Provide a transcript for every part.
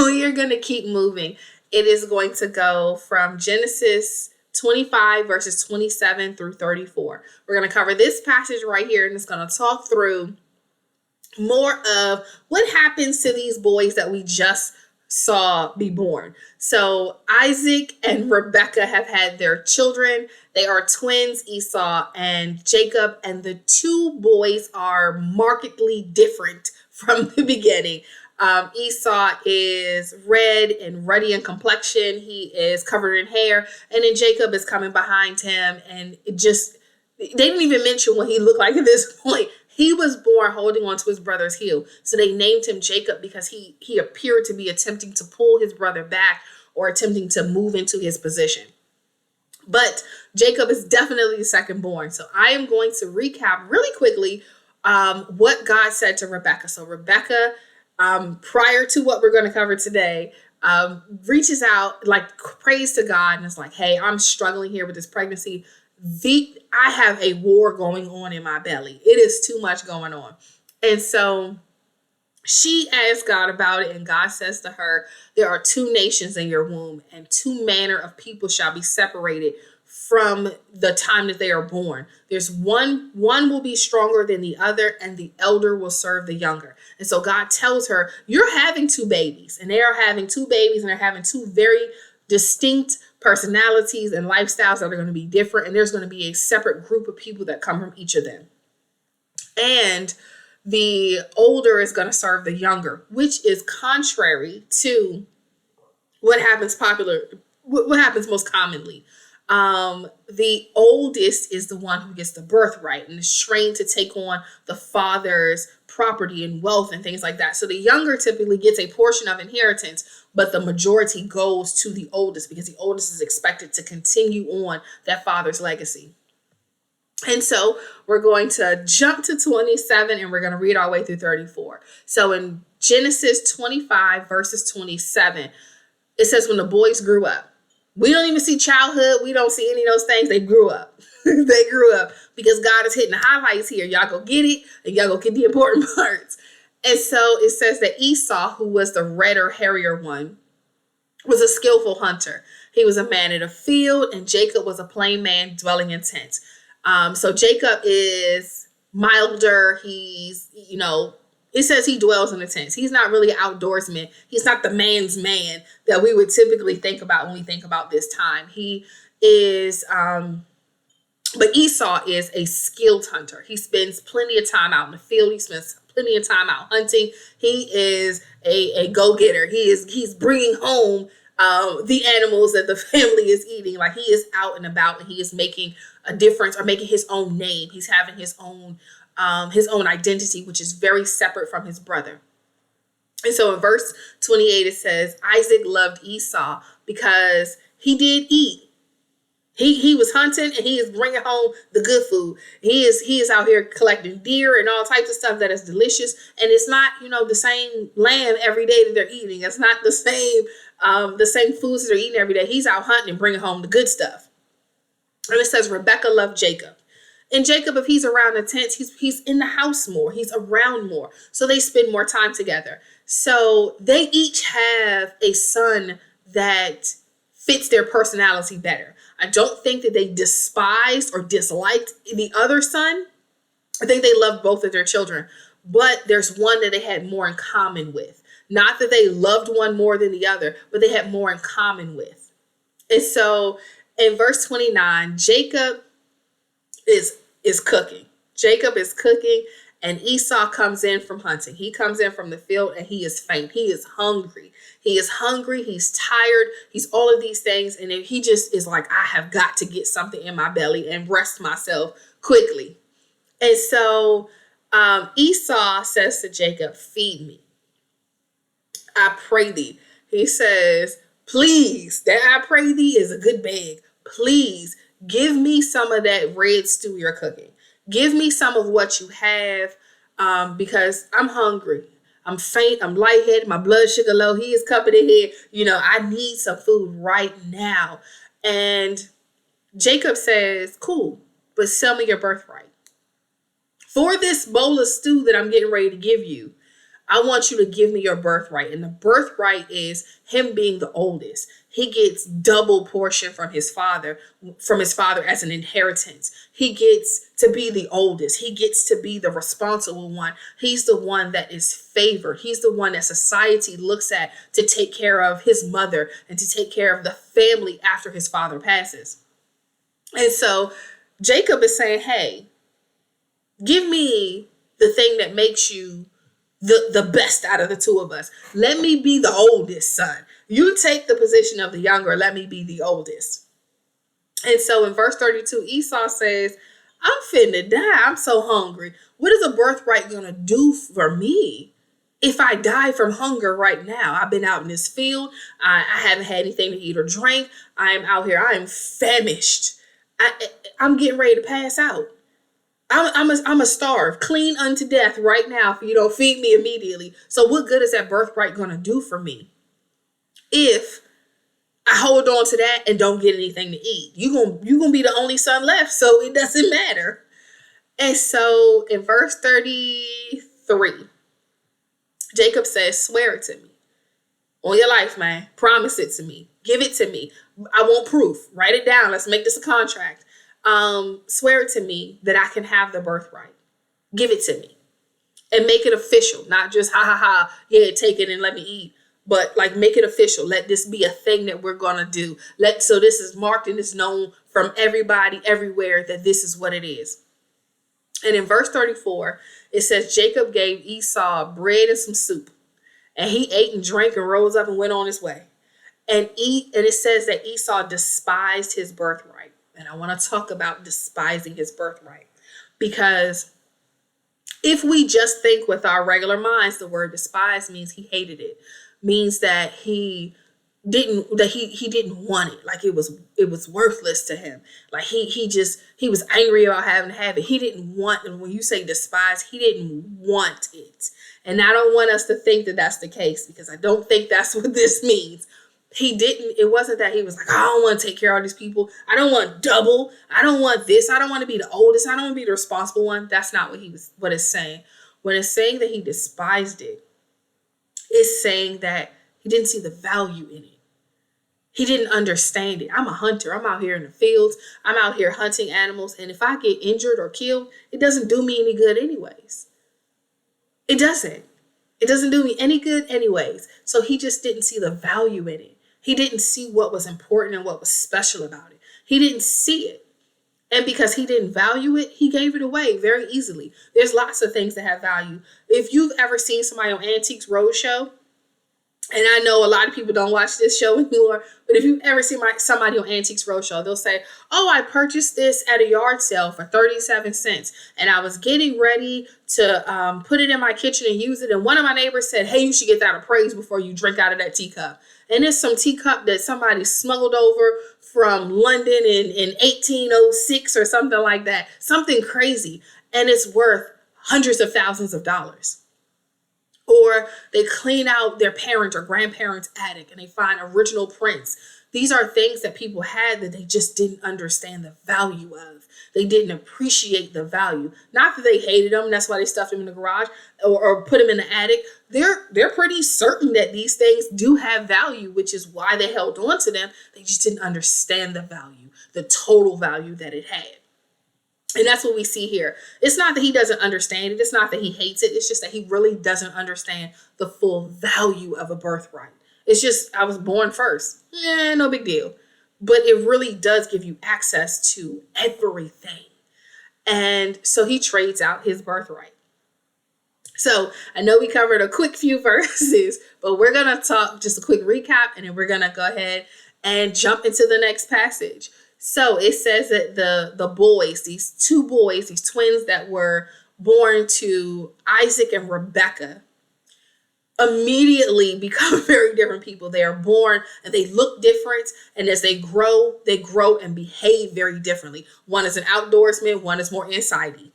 we are going to keep moving. It is going to go from Genesis 25 verses 27 through 34. We're going to cover this passage right here, and it's going to talk through more of what happens to these boys that we just saw be born. So Isaac and Rebekah have had their children. They are twins, Esau and Jacob, and the two boys are markedly different from the beginning. Esau is red and ruddy in complexion. He is covered in hair. And then Jacob is coming behind him. And they didn't even mention what he looked like at this point. He was born holding on to his brother's heel. So they named him Jacob because he appeared to be attempting to pull his brother back or attempting to move into his position. But Jacob is definitely the second born. So I am going to recap really quickly what God said to Rebekah. So Rebekah, prior to what we're going to cover today, reaches out, like prays to God and is like, hey, I'm struggling here with this pregnancy. I have a war going on in my belly. It is too much going on. And so she asks God about it, and God says to her, there are two nations in your womb, and two manner of people shall be separated from the time that they are born. There's one will be stronger than the other, and the elder will serve the younger. And so God tells her, you're having two babies, and they are having two babies, and they're having two very distinct personalities and lifestyles that are going to be different. And there's going to be a separate group of people that come from each of them. And the older is going to serve the younger, which is contrary to what happens most commonly. The oldest is the one who gets the birthright and is trained to take on the father's property and wealth and things like that. So the younger typically gets a portion of inheritance, but the majority goes to the oldest because the oldest is expected to continue on that father's legacy. And so we're going to jump to 27 and we're going to read our way through 34. So in Genesis 25 verses 27, it says when the boys grew up. We don't even see childhood. We don't see any of those things. They grew up. They grew up because God is hitting the highlights here. Y'all go get it and y'all go get the important parts. And so it says that Esau, who was the redder, hairier one, was a skillful hunter. He was a man in the field, and Jacob was a plain man dwelling in tents. So Jacob is milder. He's, it says he dwells in the tents. He's not really an outdoorsman. He's not the man's man that we would typically think about when we think about this time. He is, but Esau is a skilled hunter. He spends plenty of time out in the field. He spends plenty of time out hunting. He is a go-getter. He's bringing home the animals that the family is eating. Like, he is out and about, and he is making a difference or making his own name. He's having his own identity, which is very separate from his brother. And so in verse 28, it says, Isaac loved Esau because he did eat. He was hunting, and he is bringing home the good food. He is out here collecting deer and all types of stuff that is delicious. And it's not, the same lamb every day that they're eating. It's not the same foods that they're eating every day. He's out hunting and bringing home the good stuff. And it says Rebekah loved Jacob. And Jacob, if he's around the tents, he's in the house more. He's around more. So they spend more time together. So they each have a son that fits their personality better. I don't think that they despised or disliked the other son. I think they loved both of their children. But there's one that they had more in common with. Not that they loved one more than the other, but they had more in common with. And so in verse 29, Jacob is cooking. Jacob is cooking, and Esau comes in from hunting. He comes in from the field, and he is faint. He is hungry. He is hungry. He's tired. He's all of these things. And then he just is like, I have got to get something in my belly and rest myself quickly. And so Esau says to Jacob, feed me. I pray thee. He says, please, that I pray thee is a good beg. Please give me some of that red stew you're cooking. Give me some of what you have because I'm hungry. I'm faint. I'm lightheaded. My blood sugar low. He is cupping it here. I need some food right now. And Jacob says, cool, but sell me your birthright. For this bowl of stew that I'm getting ready to give you, I want you to give me your birthright. And the birthright is him being the oldest. He gets double portion from his father as an inheritance. He gets to be the oldest. He gets to be the responsible one. He's the one that is favored. He's the one that society looks at to take care of his mother and to take care of the family after his father passes. And so Jacob is saying, hey, give me the thing that makes you the best out of the two of us. Let me be the oldest son. You take the position of the younger. Let me be the oldest. And so in verse 32, Esau says, I'm finna die. I'm so hungry. What is a birthright going to do for me if I die from hunger right now? I've been out in this field. I haven't had anything to eat or drink. I am out here. I am famished. I'm getting ready to pass out. I'm a starve, clean unto death right now if you don't feed me immediately. So what good is that birthright going to do for me if I hold on to that and don't get anything to eat? You're gonna be the only son left, so it doesn't matter. And so in verse 33, Jacob says, swear it to me. On your life, man. Promise it to me. Give it to me. I want proof. Write it down. Let's make this a contract. Swear it to me that I can have the birthright. Give it to me. And make it official. Not just yeah, take it and let me eat. But like make it official. Let this be a thing that we're gonna do. So this is marked and it's known from everybody everywhere that this is what it is. And in verse 34, it says Jacob gave Esau bread and some soup. And he ate and drank and rose up and went on his way. And it says that Esau despised his birthright. And I want to talk about despising his birthright. Because if we just think with our regular minds, the word despise means he hated it. Means that he didn't want it. Like it was worthless to him. Like he was angry about having to have it. He didn't want, and when you say despise, he didn't want it. And I don't want us to think that that's the case, because I don't think that's what this means. It wasn't that he was like, I don't want to take care of all these people. I don't want double. I don't want this. I don't want to be the oldest. I don't want to be the responsible one. That's not what it's saying. When it's saying that he despised it, it's saying that he didn't see the value in it. He didn't understand it. I'm a hunter. I'm out here in the fields. I'm out here hunting animals. And if I get injured or killed, it doesn't do me any good anyways. It doesn't. It doesn't do me any good anyways. So he just didn't see the value in it. He didn't see what was important and what was special about it. He didn't see it. And because he didn't value it, he gave it away very easily. There's lots of things that have value. If you've ever seen somebody on Antiques Roadshow, and I know a lot of people don't watch this show anymore, but if you've ever seen somebody on Antiques Roadshow, they'll say, oh, I purchased this at a yard sale for 37 cents. And I was getting ready to put it in my kitchen and use it. And one of my neighbors said, hey, you should get that appraised before you drink out of that teacup. And it's some teacup that somebody smuggled over from London in 1806 or something like that. Something crazy. And it's worth hundreds of thousands of dollars. Or they clean out their parent or grandparents' attic and they find original prints. These are things that people had that they just didn't understand the value of. They didn't appreciate the value. Not that they hated them. That's why they stuffed them in the garage or put them in the attic. They're pretty certain that these things do have value, which is why they held on to them. They just didn't understand the value, the total value that it had. And that's what we see here. It's not that he doesn't understand it. It's not that he hates it. It's just that he really doesn't understand the full value of a birthright. It's just, I was born first. No big deal. But it really does give you access to everything. And so he trades out his birthright. So I know we covered a quick few verses, but we're going to talk just a quick recap, and then we're going to go ahead and jump into the next passage. So it says that the boys, these two boys, these twins that were born to Isaac and Rebekah, immediately become very different people. They are born and they look different. And as they grow and behave very differently. One is an outdoorsman. One is more insidey.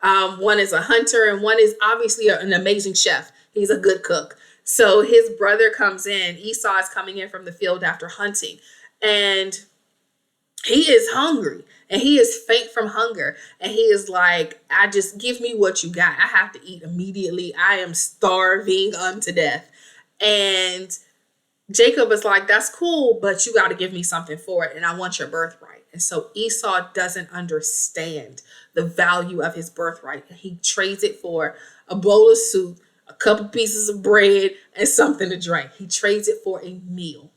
One is a hunter, and one is obviously an amazing chef. He's a good cook. So his brother comes in. Esau is coming in from the field after hunting. And He is hungry and he is faint from hunger. And he is like, I just give me what you got. I have to eat immediately. I am starving unto death. And Jacob is like, that's cool, but you got to give me something for it. And I want your birthright. And so Esau doesn't understand the value of his birthright. And he trades it for a bowl of soup, a couple pieces of bread, and something to drink. He trades it for a meal.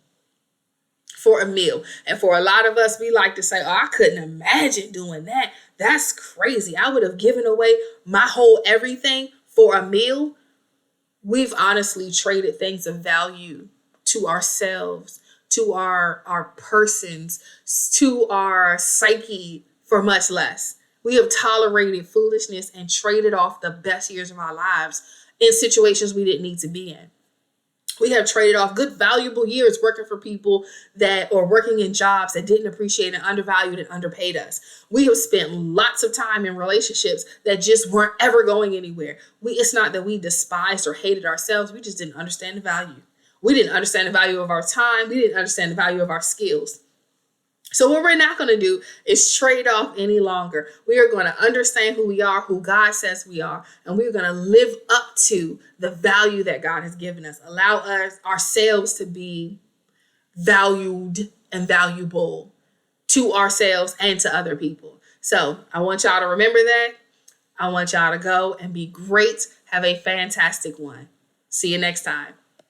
For a meal. And for a lot of us, we like to say, oh, I couldn't imagine doing that. That's crazy. I would have given away my whole everything for a meal. We've honestly traded things of value to ourselves, to our persons, to our psyche for much less. We have tolerated foolishness and traded off the best years of our lives in situations we didn't need to be in. We have traded off good, valuable years working for people or working in jobs that didn't appreciate and undervalued and underpaid us. We have spent lots of time in relationships that just weren't ever going anywhere. It's not that we despised or hated ourselves. We just didn't understand the value. We didn't understand the value of our time. We didn't understand the value of our skills. So what we're not going to do is trade off any longer. We are going to understand who we are, who God says we are, and we're going to live up to the value that God has given us. Allow us ourselves to be valued and valuable to ourselves and to other people. So I want y'all to remember that. I want y'all to go and be great. Have a fantastic one. See you next time.